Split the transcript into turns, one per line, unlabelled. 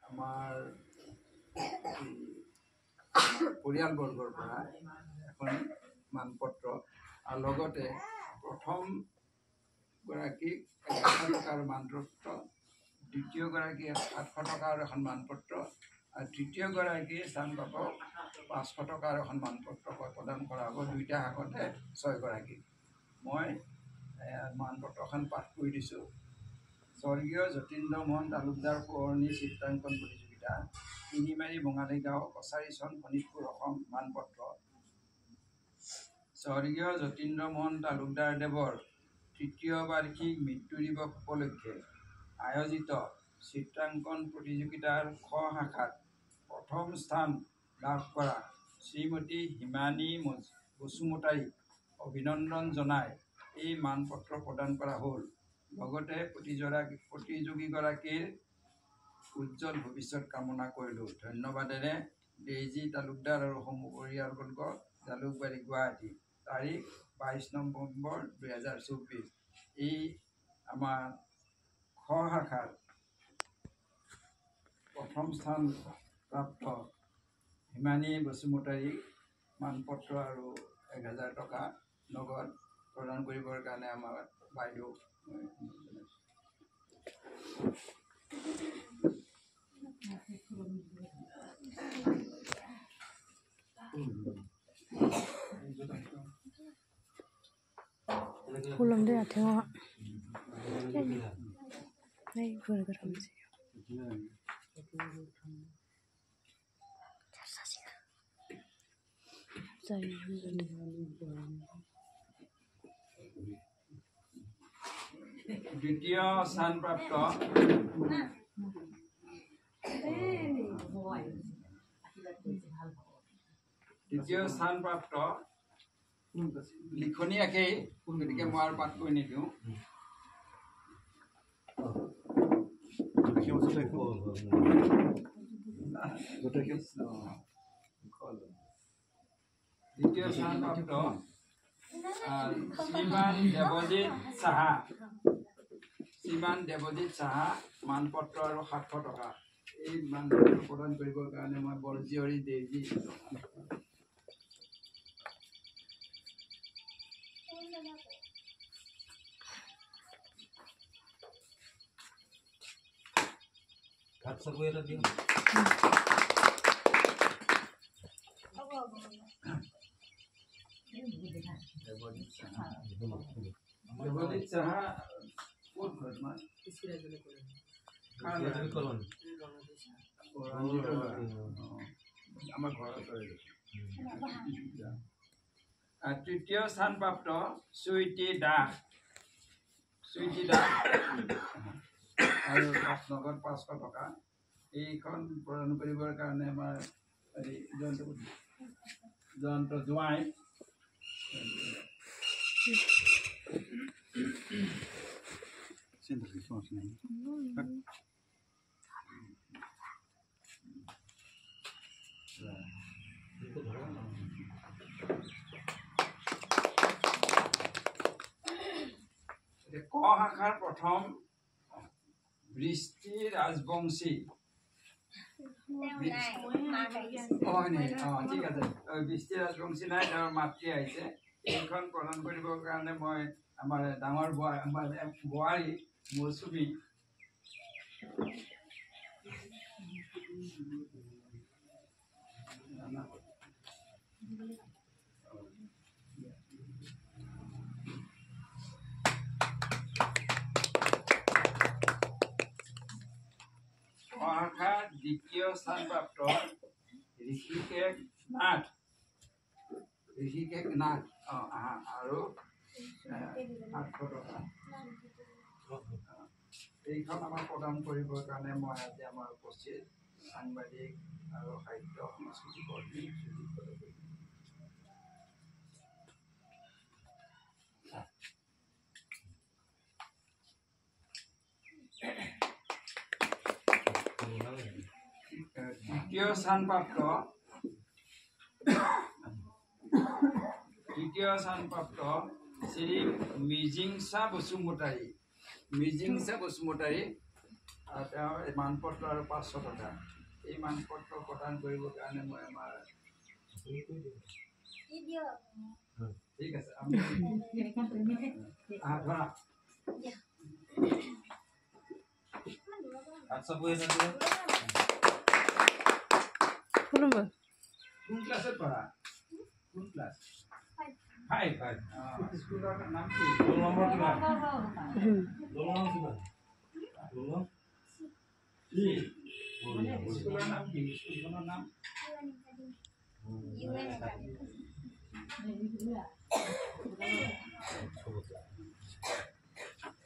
আমাৰ পৰিয়ালবৰ্গৰ পৰা এখন মানপত্ৰ আৰু লগতে প্ৰথম গৰাকীক 1,000 টকাৰ মানপত্ৰ, দ্বিতীয়গৰাকী 700 টকাৰ এখন মানপত্ৰ আৰু তৃতীয়গৰাকী স্থানপাপক 500 টকাৰ এখন মানপত্ৰ প্ৰদান কৰা হ'ব। দুইটা শাখতে 6গৰাকী। মই মানপত্ৰখন পাঠ কৰি দিছোঁ। স্বৰ্গীয় যতীন্দ্ৰ মোহন তালুকদাৰ সোঁৱৰণি চিত্ৰাংকন প্ৰতিযোগিতা, তিনিমাৰী বঙালী গাঁও, কছাৰী চন, শোণিতপুৰ, অসম। মানপত্ৰ স্বৰ্গীয় যতীন্দ্ৰ মোহন তালুকদাৰ দেৱৰ ৩য় বাৰ্ষিক মৃত্যু দিৱস উপলক্ষে আয়োজিত চিত্ৰাংকন প্ৰতিযোগিতাৰ খ শাখাত প্ৰথম স্থান লাভ কৰা শ্ৰীমতী হিমানী বসুমতাৰীক অভিনন্দন জনাই এই মানপত্ৰ প্ৰদান কৰা হ'ল। লগতে প্ৰতিযোগীগৰাকীৰ উজ্জ্বল ভৱিষ্যত কামনা কৰিলোঁ। ধন্যবাদেৰে ডেইজি তালুকদাৰ আৰু পৰিয়ালবৰ্গ, জালুকবাৰী, গুৱাহাটী। তাৰিখ 22 নৱেম্বৰ 2024। এই আমাৰ খ শাখাৰ প্ৰথম স্থান প্ৰাপ্ত হিমানী বসুমতাৰীক মানপত্ৰ আৰু 1,000 টকা নগদ প্ৰদান কৰিবৰ কাৰণে আমাৰ বাইদেউ
ফুলম deh ate ngok nei gur gur ham sih
দ্বিতীয় স্থানপ্ৰাপ্ত লিখনি একেই, গতিকে মই আৰু পাঠ কৰি নিদিওঁ। দ্বিতীয় স্থানপ্ৰাপ্ত শ্ৰীমান দেৱজিৎ সাহা মানপত্ৰ আৰু 700 টকা। এই মানপত্ৰ প্ৰদান কৰিবৰ কাৰণে মই বৰজীয়ৰী দেইজি দেৱজিৎ সাহা ক'ত ঘৰ তোমাৰ? আমাৰ ঘৰত। তৃতীয় স্থানপ্ৰাপ্ত চুইটি দাস আৰু নগদ 500 টকা। এইখন প্ৰদান কৰিবৰ কাৰণে আমাৰ জয়ন্ত জোঁৱাই ক শাখাৰ প্ৰথম বৃষ্টি ৰাজবংশী। ঠিক আছে, বৃষ্টি ৰাজবংশী নাই, তেওঁৰ মাতৃ আহিছে। এইখন প্ৰদান কৰিবৰ কাৰণে মই আমাৰ ডাঙৰ বোৱাৰী মৌচুমী শাখাৰ দ্বিতীয় স্থানপ্ৰাপ্ত ঋষিকেশ নাথ আৰু 800 টকা। এইখন আমাক প্ৰদান কৰিবৰ কাৰণে মই আজি আমাৰ উপস্থিত সাংবাদিক আৰু সাহিত্য সংস্কৃতি কৰ্মী তৃতীয় স্থানপ্ৰাপ্ত শ্ৰী মিজিংসা বসুমতাৰী তেওঁ এই মানপত্ৰ আৰু 500 টকা এই মানপত্ৰ প্ৰদান কৰিবৰ কাৰণে মই আমাৰ ঠিক আছে আমি ধৰা
কোনোবা
কোন ক্লাছত পঢ়া কোন ক্লাছ 5 স্কুলৰ নাম কি ৰোল নম্বৰ কিমান স্কুলৰ নাম কি স্কুলখনৰ নাম